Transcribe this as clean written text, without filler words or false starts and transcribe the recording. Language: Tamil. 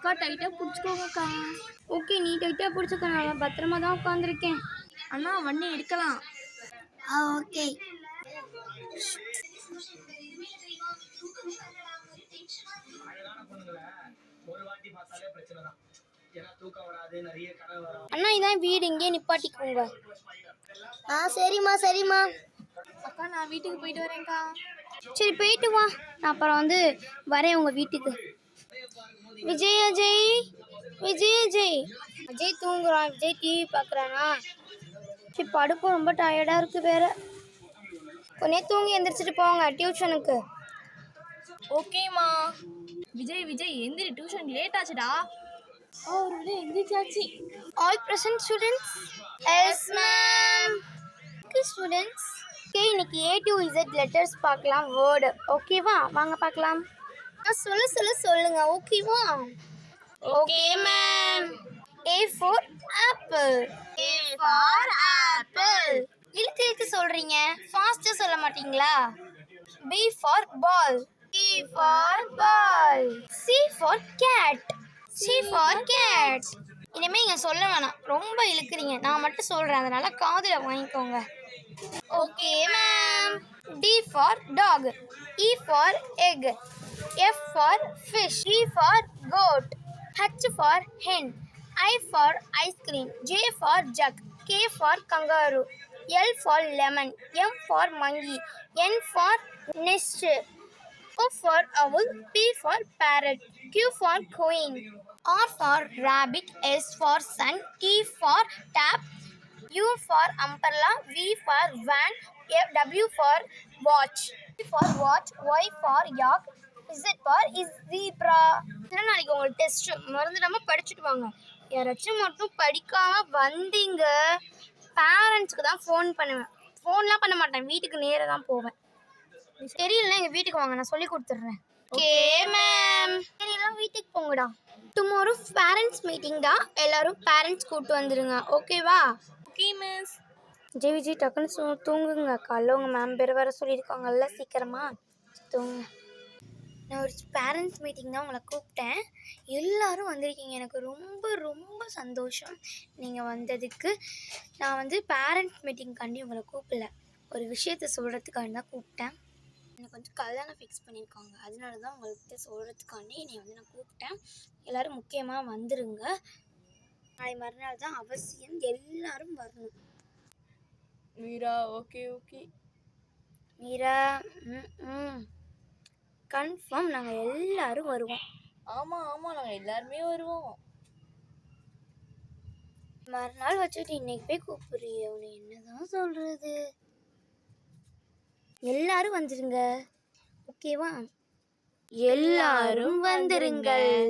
அக்கா டைட்டாக பிடிச்சிக்கோங்கக்கா. ஓகே, நீ டைட்டாக பிடிச்சிக்க, நான் பத்திரமா தான் உட்காந்துருக்கேன். அண்ணா வண்டி எடுக்கலாம். ஓகே. அண்ணா இதான் வீடு, இங்கே நிப்பாட்டிக்கோங்க. சரிம்மா சரிம்மா. அக்கா நான் வீட்டுக்கு போயிட்டு வரேன்க்கா. சரி போயிட்டு வா, நான் அப்புறம் வரேன் உங்கள் வீட்டுக்கு. விஜய் அஜய், விஜய் அஜய். அஜய் தூங்குறான், விஜய் டிவி பார்க்குறானா? சரி படுப்போம், ரொம்ப டயர்டாக இருக்குது வேறு. கொஞ்சம் தூங்கி எந்திரிச்சிட்டு போங்க டியூஷனுக்கு. ஓகேம்மா. விஜய் எந்திரி, டியூஷன் லேட் ஆச்சுடா. அவரோட எந்திரிச்சாச்சு. All present students? Yes ma'am. Okay students. Okay, இன்னைக்கு A to Z லெட்டர்ஸ் பார்க்கலாம், வேர்டு. ஓகேவா? வாங்க பார்க்கலாம். சொல்லுங்க ஓகேவா? Okay ma'am. A for apple. A for apple. இழுத்து சொல்றீங்க, ஃபாஸ்டா சொல்ல மாட்டீங்களா? B for ball. B for ball. C for cat. C for cat. இனிமே இங்க சொல்ல வேணாம், ரொம்ப இழுக்கிறீங்க. நான் மட்டும் சொல்றேன், அதனால காதுல வாங்கிக்கோங்க. Okay ma'am. D for dog. E for egg. F for fish. G for goat. H for hen. I for ice cream. J for jug. K for kangaroo. L for lemon. M for monkey. N for nest. O for owl. P for parrot. Q for queen. R for rabbit. S for sun. T for tap. U for umbrella. V for van. W for watch. X for watch. Y for yak. Z for zebra. இதெல்லாம் நாளைக்கு உங்களுக்கு டெஸ்ட், மறந்துடாம படிச்சுட்டு வாங்க. யாராச்சும் மட்டும் படிக்காமல் வந்தீங்க, பேரண்ட்ஸ்க்கு தான் ஃபோன் பண்ணுவேன். ஃபோன்லாம் பண்ண மாட்டேன், வீட்டுக்கு நேராக தான் போவேன். தெரியலன்னா எங்கள் வீட்டுக்கு வாங்க, நான் சொல்லி கொடுத்துட்றேன். Okay ma'am. எல்லாம் வீட்டுக்கு போங்கடா. டுமாரோ பேரண்ட்ஸ் மீட்டிங் தான், எல்லாரும் பேரண்ட்ஸ் கூப்பிட்டு வந்துடுங்க. ஓகேவா? Okay miss. விஜய் டக்குன்னு தூங்குங்க. காலைல உங்கள் மேம் பேர் வேறு சொல்லியிருக்காங்கல்ல, சீக்கிரமா தூங்குங்க. நான் ஒரு பேரண்ட்ஸ் மீட்டிங் தான் உங்களை கூப்பிட்டேன். எல்லோரும் வந்திருக்கீங்க, எனக்கு ரொம்ப ரொம்ப சந்தோஷம் நீங்கள் வந்ததுக்கு. நான் பேரண்ட்ஸ் மீட்டிங்காண்டி உங்களை கூப்பிடல, ஒரு விஷயத்த சொல்கிறதுக்காண்டி தான் கூப்பிட்டேன். எனக்கு கல்யாணம் ஃபிக்ஸ் பண்ணியிருக்காங்க, அதனால தான் உங்கள்கிட்ட சொல்கிறதுக்காண்டி என்னை நான் கூப்பிட்டேன். எல்லோரும் முக்கியமாக வந்துடுங்க. நாளை மறுநாள் தான் அவசியம், எல்லோரும் வரணும். மீரா ஓகே. மீரா கன்ஃபார்ம் நாங்கள் எல்லோரும் வருவோம். ஆமாம் நாங்கள் எல்லாருமே வருவோம். மறுநாள் வச்சுட்டு இன்னைக்கு போய் கூப்பிடுறிய, உன்னை என்னதான் சொல்கிறது? எல்லாரும் வந்துருங்க, ஓகேவா? எல்லாரும் வந்துருங்கள்.